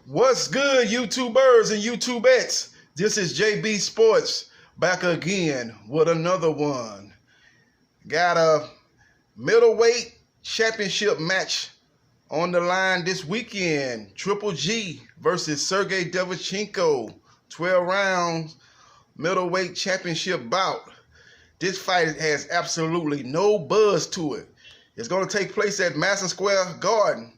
What's good, YouTubers and YouTubettes? This is JB Sports back again with another one. Got a middleweight championship match on the line this weekend. Triple G versus Sergey Derevianchenko. 12 rounds middleweight championship bout. This fight has absolutely no buzz to it. It's going to take place at Madison Square Garden,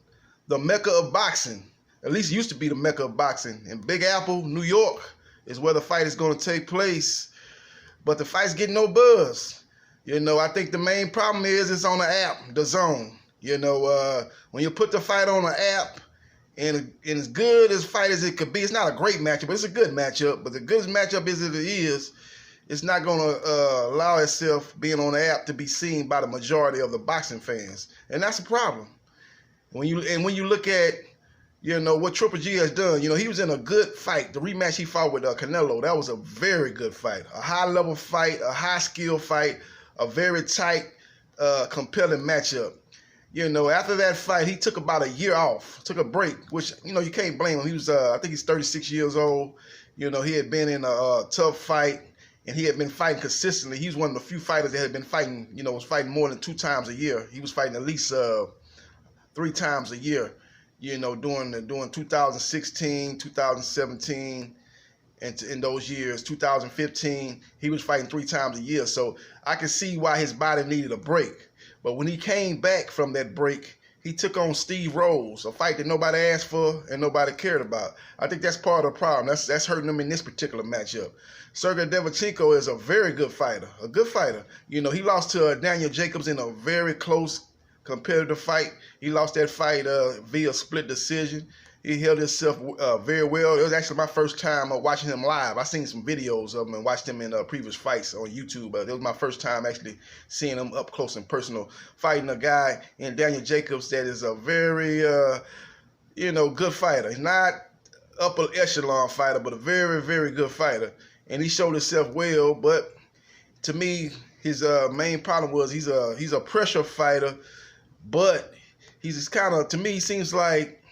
the mecca of boxing. At least it used to be the mecca of boxing. In Big Apple, New York, is where the fight is going to take place. But the fight's getting no buzz. I think the main problem is it's on the app, the Zone. When you put the fight on the app, and as good as fight as it could be, it's not a great matchup, but it's a good matchup. But the good matchup as it is, it's not going to allow itself, being on the app, to be seen by the majority of the boxing fans. And that's a problem. When you look at what Triple G has done, he was in a good fight. The rematch he fought with Canelo, that was a very good fight. A high-level fight, a high-skill fight, a very tight, compelling matchup. After that fight, he took about a year off, took a break, which, you can't blame him. He was, I think he's 36 years old. He had been in a tough fight, and he had been fighting consistently. He was one of the few fighters that had been fighting, was fighting more than 2 times a year. He was fighting at least 3 times a year. During 2016, 2017, and in those years, 2015, he was fighting 3 times a year. So I can see why his body needed a break. But when he came back from that break, he took on Steve Rose, a fight that nobody asked for and nobody cared about. I think that's part of the problem. That's hurting him in this particular matchup. Sergey Derevianchenko is a very good fighter, He lost to Daniel Jacobs in a very close competitive fight. He lost that fight via split decision. He held himself very well. It was actually my first time watching him live. I seen some videos of him and watched him in previous fights on YouTube, but it was my first time actually seeing him up close and personal, fighting a guy in Daniel Jacobs that is a very, good fighter. He's not upper echelon fighter, but a very, very good fighter. And he showed himself well, but to me, his main problem was he's a pressure fighter. But he's just kind of, to me, seems like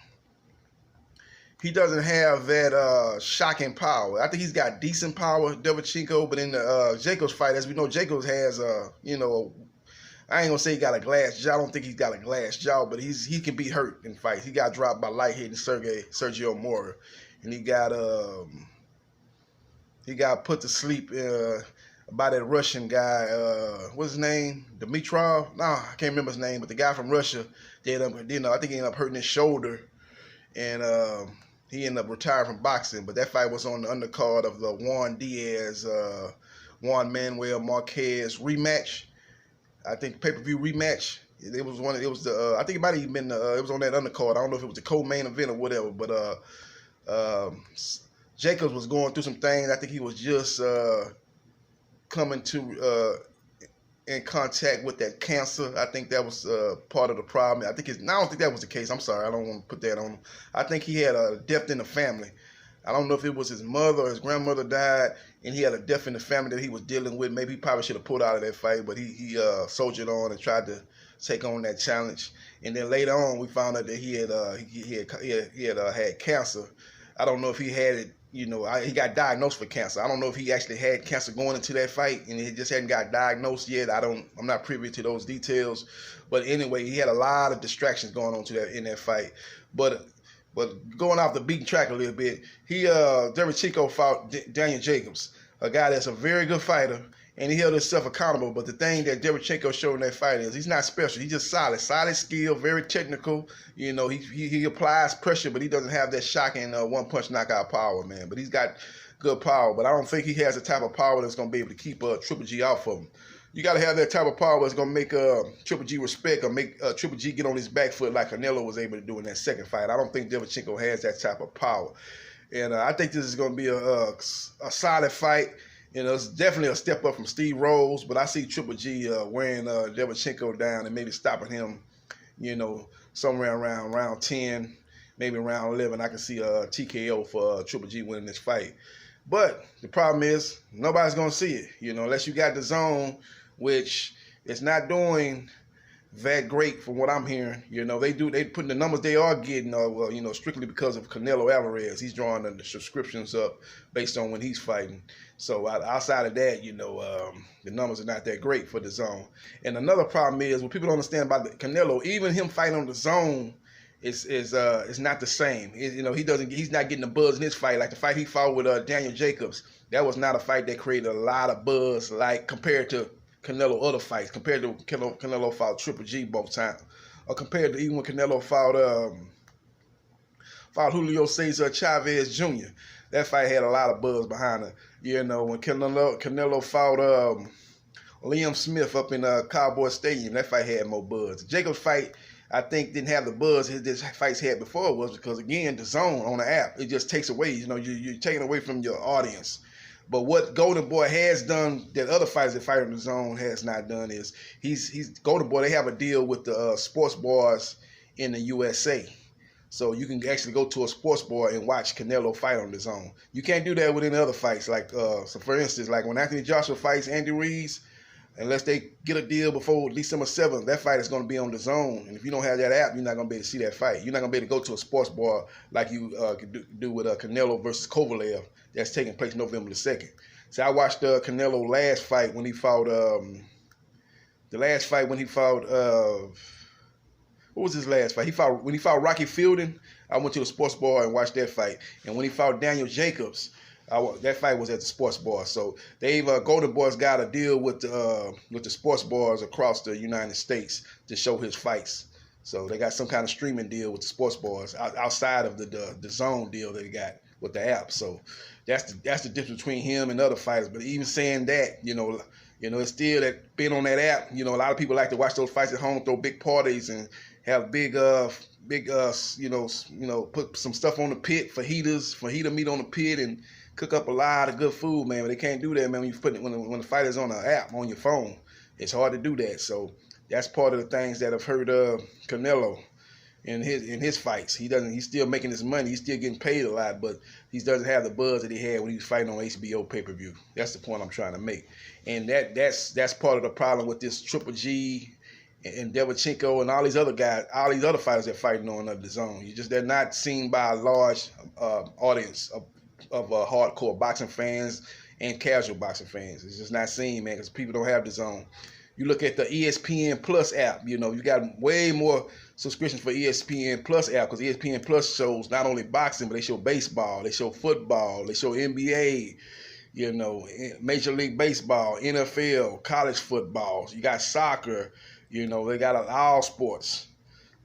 he doesn't have that shocking power. I think he's got decent power, Derevianchenko, but in the Jacobs fight, as we know, Jacobs has, I ain't going to say he got a glass jaw. I don't think he's got a glass jaw, but he can be hurt in fights. He got dropped by light-hitting Sergio Mora. And he got put to sleep by that Russian guy, what's his name? Dimitrov? No, I can't remember his name, but the guy from Russia, I think he ended up hurting his shoulder, and he ended up retiring from boxing. But that fight was on the undercard of the Juan Manuel Marquez rematch. I think pay-per-view rematch. It was I think it might have even been it was on that undercard. I don't know if it was the co-main event or whatever, but Jacobs was going through some things. I think he was just coming to in contact with that cancer. I think that was part of the problem. I don't think that was the case. I'm sorry. I don't want to put that on him. I think he had a death in the family. I don't know if it was his mother or his grandmother died, and he had a death in the family that he was dealing with. Maybe he probably should have pulled out of that fight, but he soldiered on and tried to take on that challenge. And then later on, we found out that he had cancer. I don't know if he had it. He got diagnosed for cancer. I don't know if he actually had cancer going into that fight and he just hadn't got diagnosed yet. I'm not privy to those details. But anyway, he had a lot of distractions going on in that fight. But going off the beaten track a little bit, Derevianchenko fought Daniel Jacobs, a guy that's a very good fighter, and he held himself accountable. But the thing that Derevianchenko showed in that fight is he's not special. He's just solid skill, very technical. He applies pressure, but he doesn't have that shocking one-punch knockout power, man. But he's got good power. But I don't think he has the type of power that's going to be able to keep Triple G off of him. You got to have that type of power that's going to make Triple G respect or make Triple G get on his back foot like Canelo was able to do in that second fight. I don't think Derevianchenko has that type of power. And I think this is going to be a solid fight. It's definitely a step up from Steve Rose, but I see Triple G wearing Derevianchenko down and maybe stopping him, somewhere around round 10, maybe round 11. I can see a TKO for Triple G winning this fight. But the problem is nobody's going to see it, unless you got the Zone, which is not doing that great from what I'm hearing. You know, they putting the numbers they are getting, well, you know, strictly because of Canelo Alvarez. He's drawing the subscriptions up based on when he's fighting. So outside of that, you know, the numbers are not that great for the zone. And another problem is what people don't understand about the Canelo, even him fighting on the zone is not the same. You know, he's not getting the buzz in his fight like the fight he fought with Daniel Jacobs. That was not a fight that created a lot of buzz like compared to Canelo other fights, compared to Canelo fought Triple G both times, or compared to even when Canelo fought Julio Cesar Chavez Jr. That fight had a lot of buzz behind it. You know, when Canelo fought Liam Smith up in Cowboy Stadium, that fight had more buzz. The Jacobs fight, I think, didn't have the buzz his fights had before was because, again, the zone on the app, it just takes away, you know, you're taking away from your audience. But what Golden Boy has done that other fighters that fight on the zone has not done is he's Golden Boy, they have a deal with the sports bars in the USA. So you can actually go to a sports bar and watch Canelo fight on the zone. You can't do that with any other fights. Like, so for instance, like when Anthony Joshua fights Andy Ruiz, unless they get a deal before December 7th, that fight is going to be on the zone. And if you don't have that app, you're not going to be able to see that fight. You're not going to be able to go to a sports bar like you could do with Canelo versus Kovalev that's taking place November the 2nd. So I watched Canelo last fight when he fought, what was his last fight? When he fought Rocky Fielding, I went to the sports bar and watched that fight. And when he fought Daniel Jacobs, that fight was at the sports bar. So they've Golden Boy's got a deal with the sports bars across the United States to show his fights. So they got some kind of streaming deal with the sports bars outside of the zone deal they got with the app. So that's the difference between him and other fighters. But even saying that, you know, it's still that being on that app. You know, a lot of people like to watch those fights at home, throw big parties, and have big put some stuff on the pit for heater meat on the pit and cook up a lot of good food, man. But they can't do that, man. When the fighter's on an app on your phone, it's hard to do that. So that's part of the things that have hurt Canelo in his fights. He's still making his money. He's still getting paid a lot, but he doesn't have the buzz that he had when he was fighting on HBO pay-per-view. That's the point I'm trying to make. And that's part of the problem with this Triple G and Derevianchenko and all these other guys, all these other fighters that are fighting on the zone. They're not seen by a large audience of hardcore boxing fans and casual boxing fans. It's just not seen, man, because people don't have the zone. You look at the ESPN Plus app, you know, you got way more subscriptions for ESPN Plus app because ESPN Plus shows not only boxing, but they show baseball, they show football, they show NBA, you know, Major League Baseball, NFL, college football. You got soccer, you know, they got all sports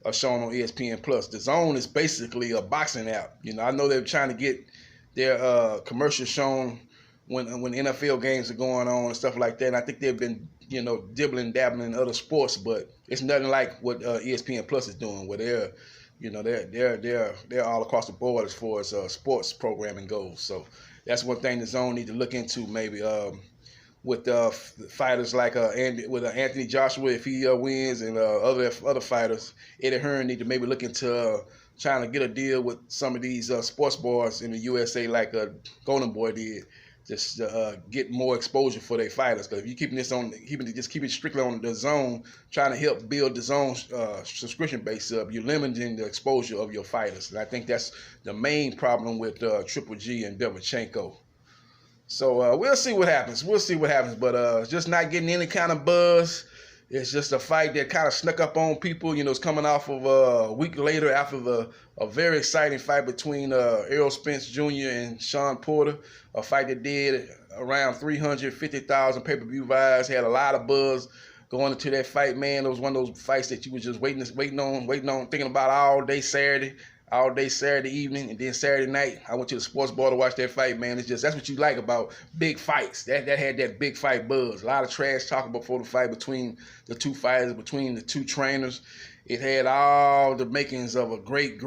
are shown on ESPN Plus. The Zone is basically a boxing app. You know, I know they're trying to get their commercials shown when NFL games are going on and stuff like that. And I think they've been, you know, dabbling in other sports, but it's nothing like what ESPN Plus is doing, where they're, you know, they're all across the board as far as sports programming goes. So that's one thing the Zone need to look into, maybe with fighters like Anthony Joshua, if he wins, and other fighters. Eddie Hearn need to maybe look into trying to get a deal with some of these sports bars in the USA, like Golden Boy did, just get more exposure for their fighters. Because if you keep it strictly on the Zone, trying to help build the Zone subscription base up, you're limiting the exposure of your fighters. And I think that's the main problem with Triple G and Derevianchenko. So we'll see what happens. But just not getting any kind of buzz. It's just a fight that kind of snuck up on people. You know, it's coming off of a week later after a very exciting fight between Errol Spence Jr. and Sean Porter, a fight that did around 350,000 pay-per-view buys, had a lot of buzz going into that fight, man. It was one of those fights that you was just waiting on, thinking about all day Saturday evening, and then Saturday night, I went to the sports bar to watch that fight, man. It's just, that's what you like about big fights. That had that big fight buzz. A lot of trash talking before the fight between the two fighters, between the two trainers. It had all the makings of a great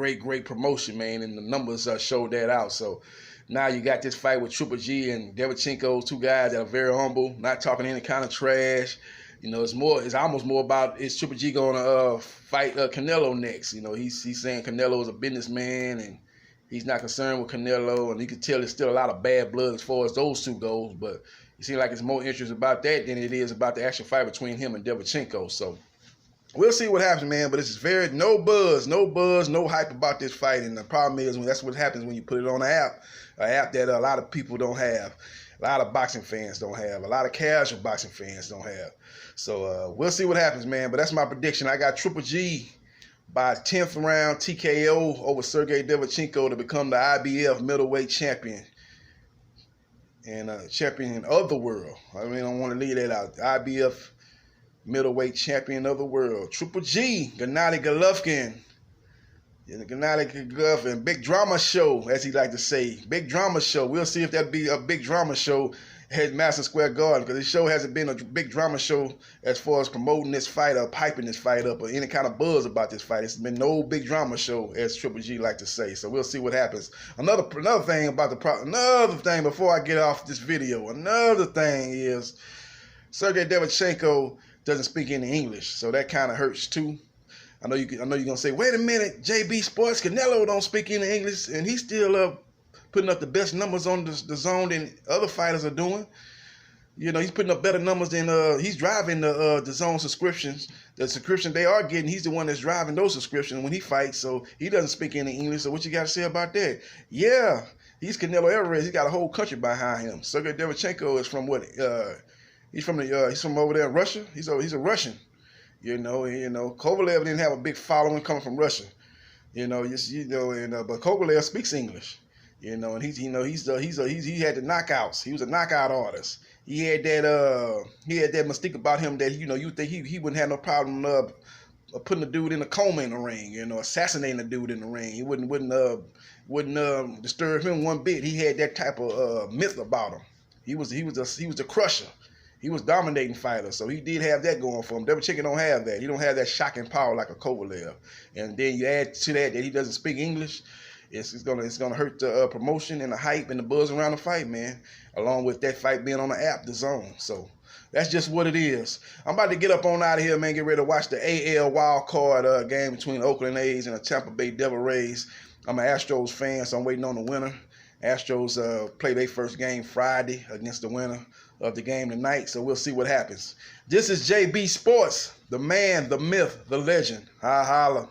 promotion, man, and the numbers showed that out. So now you got this fight with Triple G and Derevianchenko, two guys that are very humble, not talking any kind of trash. You know, it's almost more about, is Triple G going to fight Canelo next? You know, he's saying Canelo is a businessman and he's not concerned with Canelo, and you can tell there's still a lot of bad blood as far as those two goes, but it seems like it's more interest about that than it is about the actual fight between him and Derevianchenko. So we'll see what happens, man. But it's very no buzz, no hype about this fight. And the problem is that's what happens when you put it on an app that a lot of people don't have, a lot of boxing fans don't have, a lot of casual boxing fans don't have. So we'll see what happens, man. But that's my prediction. I got Triple G by 10th round TKO over Sergey Derevianchenko to become the IBF middleweight champion and champion of the world. I mean, I don't want to leave that out. IBF middleweight champion of the world. Triple G, Gennady Golovkin. Gennady Golovkin, big drama show, as he like to say. Big drama show. We'll see if that'll be a big drama show at Madison Square Garden, because this show hasn't been a big drama show as far as promoting this fight or piping this fight up or any kind of buzz about this fight. It's been no big drama show, as Triple G like to say. So we'll see what happens. Another thing about another thing before I get off this video. Another thing is Sergey Derevianchenko doesn't speak any English, so that kind of hurts too. I know you're gonna say, wait a minute, JB Sports, Canelo don't speak any English, and he's still putting up the best numbers on the zone than other fighters are doing. You know, he's putting up better numbers than he's driving the zone subscriptions. The subscription they are getting, he's the one that's driving those subscriptions when he fights. So he doesn't speak any English. So what you got to say about that? Yeah, he's Canelo Alvarez. He's got a whole country behind him. Sergey Derevianchenko is from what? He's from over there in Russia. He's a Russian. You know, Kovalev didn't have a big following coming from Russia. But Kovalev speaks English. You know, and he had the knockouts. He was a knockout artist. He had that mystique about him that you think he wouldn't have no problem putting a dude in a coma in the ring. You know, assassinating a dude in the ring. He wouldn't disturb him one bit. He had that type of myth about him. He was a crusher. He was dominating fighter, so he did have that going for him. Derevianchenko don't have that. He don't have that shocking power like a Kovalev. And then you add to that he doesn't speak English. It's gonna hurt the promotion and the hype and the buzz around the fight, man. Along with that fight being on the app, The Zone. So that's just what it is. I'm about to get up on out of here, man. Get ready to watch the AL wild card game between the Oakland A's and the Tampa Bay Devil Rays. I'm an Astros fan, so I'm waiting on the winner. Astros play their first game Friday against the winner of the game tonight, so we'll see what happens. This is JB Sports, the man, the myth, the legend. Holla.